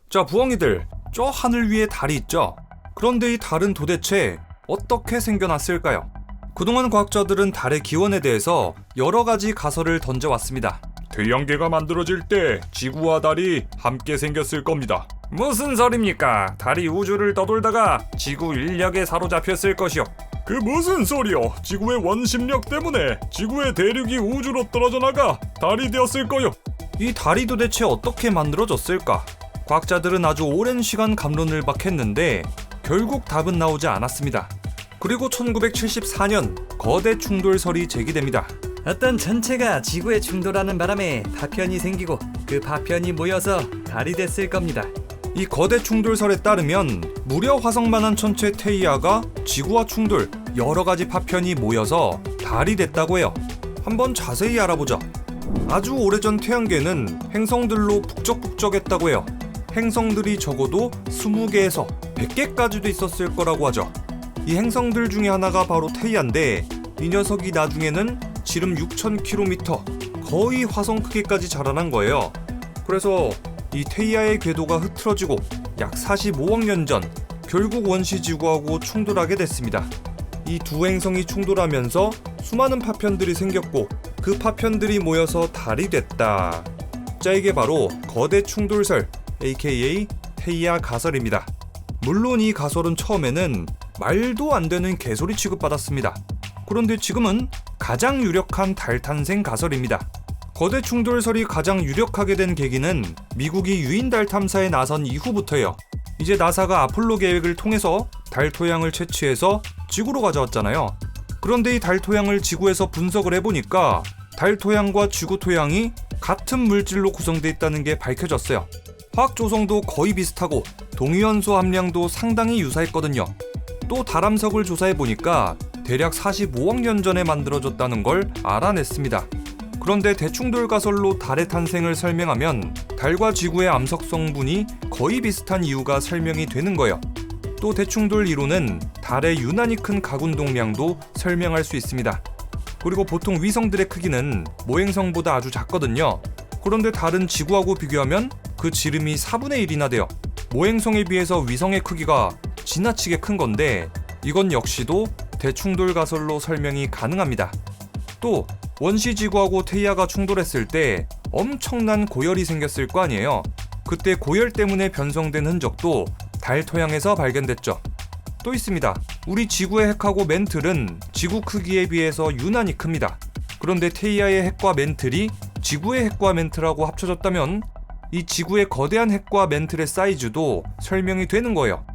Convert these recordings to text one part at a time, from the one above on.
자, 부엉이들, 저 하늘 위에 달이 있죠? 그런데 이 달은 도대체 어떻게 생겨났을까요? 그동안 과학자들은 달의 기원에 대해서 여러 가지 가설을 던져왔습니다. 태양계가 만들어질 때 지구와 달이 함께 생겼을 겁니다. 무슨 소리입니까? 달이 우주를 떠돌다가 지구 인력에 사로잡혔을 것이요. 그 무슨 소리요? 지구의 원심력 때문에 지구의 대륙이 우주로 떨어져 나가 달이 되었을 거요. 이 달이 도대체 어떻게 만들어졌을까? 과학자들은 아주 오랜 시간 갑론을박했는데 결국 답은 나오지 않았습니다. 그리고 1974년 거대 충돌설이 제기됩니다. 어떤 전체가 지구에 충돌하는 바람에 파편이 생기고 그 파편이 모여서 달이 됐을 겁니다. 이 거대 충돌설에 따르면 무려 화성만한 천체 테이아가 지구와 충돌, 여러 가지 파편이 모여서 달이 됐다고 해요. 한번 자세히 알아보자. 아주 오래전 태양계는 행성들로 북적북적했다고 해요. 행성들이 적어도 20개에서 100개까지도 있었을 거라고 하죠. 이 행성들 중에 하나가 바로 테이아인데 이 녀석이 나중에는 지름 6,000km, 거의 화성 크기까지 자라난 거예요. 그래서 이 테이아의 궤도가 흐트러지고 약 45억 년 전 결국 원시지구하고 충돌하게 됐습니다. 이 두 행성이 충돌하면서 수많은 파편들이 생겼고 그 파편들이 모여서 달이 됐다. 자, 이게 바로 거대 충돌설 aka 테이아 가설입니다. 물론 이 가설은 처음에는 말도 안 되는 개소리 취급받았습니다. 그런데 지금은 가장 유력한 달 탄생 가설입니다. 거대 충돌설이 가장 유력하게 된 계기는 미국이 유인 달 탐사에 나선 이후부터예요. 이제 나사가 아폴로 계획을 통해서 달 토양을 채취해서 지구로 가져왔잖아요. 그런데 이 달 토양을 지구에서 분석을 해보니까 달 토양과 지구 토양이 같은 물질로 구성되어 있다는 게 밝혀졌어요. 화학 조성도 거의 비슷하고 동위원소 함량도 상당히 유사했거든요. 또 달암석을 조사해보니까 대략 45억 년 전에 만들어졌다는 걸 알아냈습니다. 그런데 대충돌 가설로 달의 탄생을 설명하면 달과 지구의 암석 성분이 거의 비슷한 이유가 설명이 되는 거예요. 또 대충돌 이론은 달의 유난히 큰 가군동량도 설명할 수 있습니다. 그리고 보통 위성들의 크기는 모행성보다 아주 작거든요. 그런데 달은 지구하고 비교하면 그 지름이 4분의 1이나 돼요. 모행성에 비해서 위성의 크기가 지나치게 큰 건데 이건 역시도 대충돌 가설로 설명이 가능합니다. 또 원시지구하고 테이아가 충돌했을 때 엄청난 고열이 생겼을 거 아니에요. 그때 고열 때문에 변성된 흔적도 달 토양에서 발견됐죠. 또 있습니다. 우리 지구의 핵하고 멘틀은 지구 크기에 비해서 유난히 큽니다. 그런데 테이아의 핵과 멘틀이 지구의 핵과 멘틀하고 합쳐졌다면 이 지구의 거대한 핵과 멘틀의 사이즈도 설명이 되는 거예요.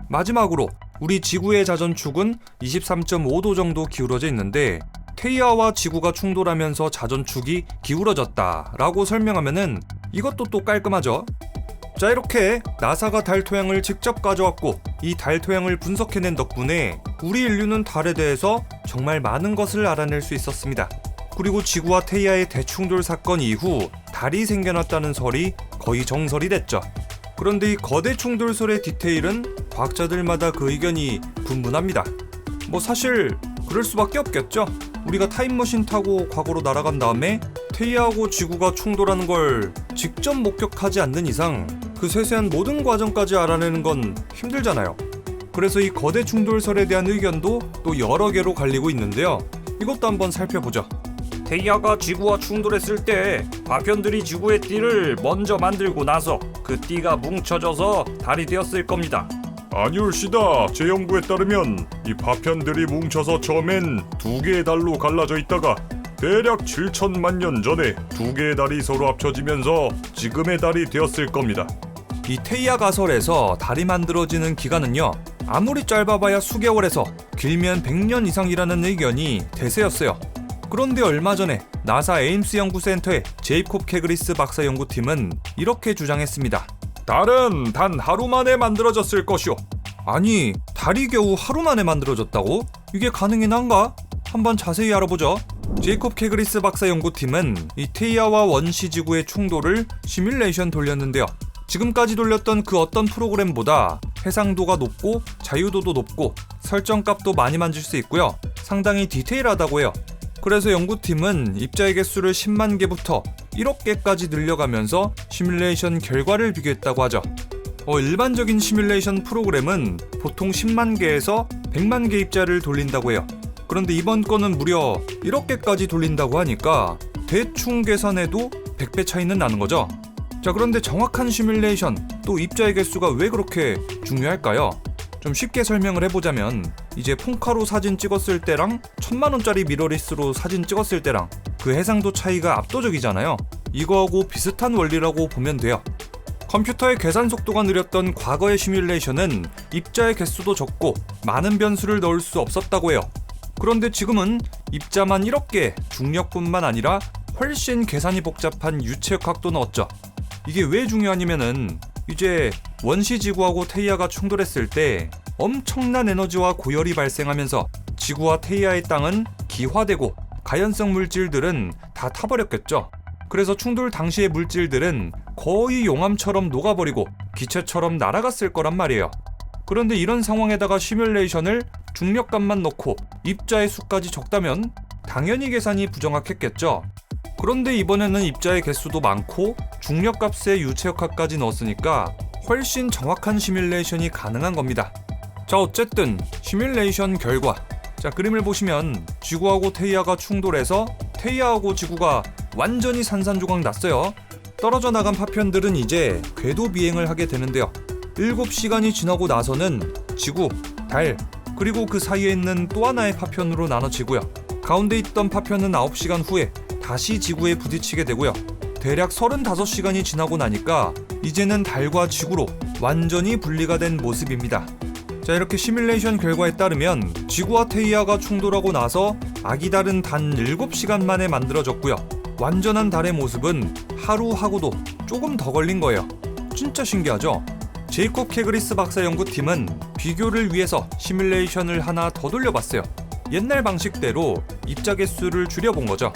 마지막으로 우리 지구의 자전축은 23.5도 정도 기울어져 있는데 테이아와 지구가 충돌하면서 자전축이 기울어졌다라고 설명하면은 이것도 또 깔끔하죠. 자, 이렇게 나사가 달 토양을 직접 가져왔고 이 달 토양을 분석해낸 덕분에 우리 인류는 달에 대해서 정말 많은 것을 알아낼 수 있었습니다. 그리고 지구와 테이아의 대충돌 사건 이후 달이 생겨났다는 설이 거의 정설이 됐죠. 그런데 이 거대 충돌설의 디테일은 과학자들마다 그 의견이 분분합니다. 사실 그럴 수밖에 없겠죠. 우리가 타임머신 타고 과거로 날아간 다음에 테이아하고 지구가 충돌하는 걸 직접 목격하지 않는 이상 그 세세한 모든 과정까지 알아내는 건 힘들잖아요. 그래서 이 거대 충돌설에 대한 의견도 또 여러 개로 갈리고 있는데요. 이것도 한번 살펴보죠. 테이아가 지구와 충돌했을 때 파편들이 지구의 띠를 먼저 만들고 나서 그 띠가 뭉쳐져서 달이 되었을 겁니다. 아니올시다. 제 연구에 따르면 이 파편들이 뭉쳐서 처음엔 두 개의 달로 갈라져 있다가 대략 7천만 년 전에 두 개의 달이 서로 합쳐지면서 지금의 달이 되었을 겁니다. 이 테이아 가설에서 달이 만들어지는 기간은요, 아무리 짧아봐야 수개월에서 길면 100년 이상이라는 의견이 대세였어요. 그런데 얼마 전에 나사 에임스 연구센터의 제이콥 캐그리스 박사 연구팀은 이렇게 주장했습니다. 달은 단 하루 만에 만들어졌을 것이오. 아니, 달이 겨우 하루 만에 만들어졌다고? 이게 가능이난가? 한번 자세히 알아보죠. 제이콥 캐그리스 박사 연구팀은 이 테이아와 원시지구의 충돌을 시뮬레이션 돌렸는데요. 지금까지 돌렸던 그 어떤 프로그램보다 해상도가 높고 자유도도 높고 설정값도 많이 만질 수 있고요. 상당히 디테일하다고 해요. 그래서 연구팀은 입자의 개수를 10만 개부터 1억 개까지 늘려가면서 시뮬레이션 결과를 비교했다고 하죠. 일반적인 시뮬레이션 프로그램은 보통 10만 개에서 100만 개 입자를 돌린다고 해요. 그런데 이번 건은 무려 1억 개까지 돌린다고 하니까 대충 계산해도 100배 차이는 나는 거죠. 자, 그런데 정확한 시뮬레이션, 또 입자의 개수가 왜 그렇게 중요할까요? 좀 쉽게 설명을 해보자면 이제 폰카로 사진 찍었을 때랑 1000만원짜리 미러리스로 사진 찍었을 때랑 그 해상도 차이가 압도적이잖아요. 이거하고 비슷한 원리라고 보면 돼요. 컴퓨터의 계산 속도가 느렸던 과거의 시뮬레이션은 입자의 개수도 적고 많은 변수를 넣을 수 없었다고 해요. 그런데 지금은 입자만 1억 개, 중력뿐만 아니라 훨씬 계산이 복잡한 유체역학도 넣었죠. 이게 왜 중요하냐면은 이제 원시 지구하고 테이아가 충돌했을 때 엄청난 에너지와 고열이 발생하면서 지구와 테이아의 땅은 기화되고 가연성 물질들은 다 타버렸겠죠. 그래서 충돌 당시의 물질들은 거의 용암처럼 녹아버리고 기체처럼 날아갔을 거란 말이에요. 그런데 이런 상황에다가 시뮬레이션을 중력값만 넣고 입자의 수까지 적다면 당연히 계산이 부정확했겠죠. 그런데 이번에는 입자의 개수도 많고 중력값의 유체역학까지 넣었으니까 훨씬 정확한 시뮬레이션이 가능한 겁니다. 자, 어쨌든 시뮬레이션 결과, 자, 그림을 보시면 지구하고 테이아가 충돌해서 테이아하고 지구가 완전히 산산조각 났어요. 떨어져 나간 파편들은 이제 궤도 비행을 하게 되는데요. 7시간이 지나고 나서는 지구, 달, 그리고 그 사이에 있는 또 하나의 파편으로 나눠지고요. 가운데 있던 파편은 9시간 후에 다시 지구에 부딪히게 되고요. 대략 35시간이 지나고 나니까 이제는 달과 지구로 완전히 분리가 된 모습입니다. 자, 이렇게 시뮬레이션 결과에 따르면 지구와 테이아가 충돌하고 나서 아기 달은 단 7시간 만에 만들어졌고요. 완전한 달의 모습은 하루하고도 조금 더 걸린 거예요. 진짜 신기하죠? 제이콥 케그리스 박사 연구팀은 비교를 위해서 시뮬레이션을 하나 더 돌려봤어요. 옛날 방식대로 입자 개수를 줄여본 거죠.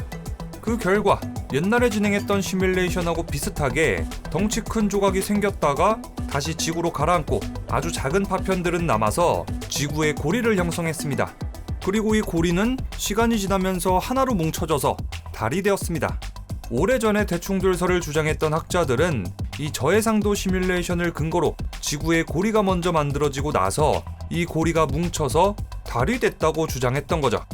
그 결과 옛날에 진행했던 시뮬레이션하고 비슷하게 덩치 큰 조각이 생겼다가 다시 지구로 가라앉고 아주 작은 파편들은 남아서 지구의 고리를 형성했습니다. 그리고 이 고리는 시간이 지나면서 하나로 뭉쳐져서 달이 되었습니다. 오래전에 대충돌설을 주장했던 학자들은 이 저해상도 시뮬레이션을 근거로 지구의 고리가 먼저 만들어지고 나서 이 고리가 뭉쳐서 달이 됐다고 주장했던 거죠.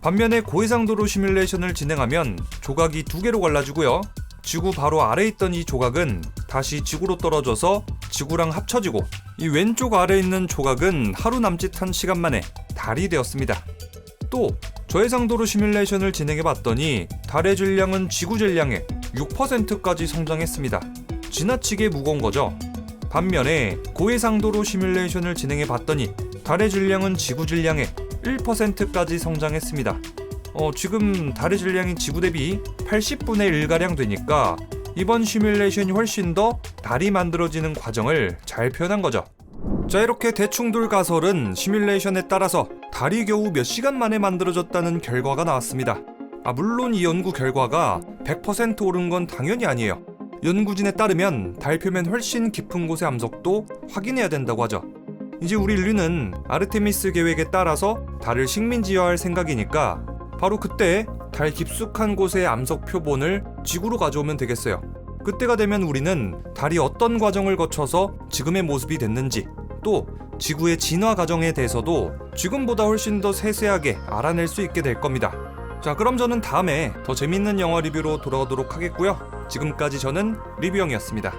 반면에 고해상도로 시뮬레이션을 진행하면 조각이 2개로 갈라지고요. 지구 바로 아래에 있던 이 조각은 다시 지구로 떨어져서 지구랑 합쳐지고 이 왼쪽 아래에 있는 조각은 하루 남짓한 시간 만에 달이 되었습니다. 또 저해상도로 시뮬레이션을 진행해봤더니 달의 질량은 지구 질량의 6%까지 성장했습니다. 지나치게 무거운 거죠. 반면에 고해상도로 시뮬레이션을 진행해봤더니 달의 질량은 지구 질량의 1%까지 성장했습니다. 지금 달의 질량이 지구 대비 80분의 1가량 되니까 이번 시뮬레이션이 훨씬 더 달이 만들어지는 과정을 잘 표현한 거죠. 자, 이렇게 대충돌 가설은 시뮬레이션에 따라서 달이 겨우 몇 시간 만에 만들어졌다는 결과가 나왔습니다. 물론 이 연구 결과가 100% 옳은 건 당연히 아니에요. 연구진에 따르면 달 표면 훨씬 깊은 곳의 암석도 확인해야 된다고 하죠. 이제 우리 인류는 아르테미스 계획에 따라서 달을 식민지화할 생각이니까 바로 그때 달 깊숙한 곳의 암석 표본을 지구로 가져오면 되겠어요. 그때가 되면 우리는 달이 어떤 과정을 거쳐서 지금의 모습이 됐는지, 또 지구의 진화 과정에 대해서도 지금보다 훨씬 더 세세하게 알아낼 수 있게 될 겁니다. 자, 그럼 저는 다음에 더 재밌는 영화 리뷰로 돌아오도록 하겠고요. 지금까지 저는 리뷰형이었습니다.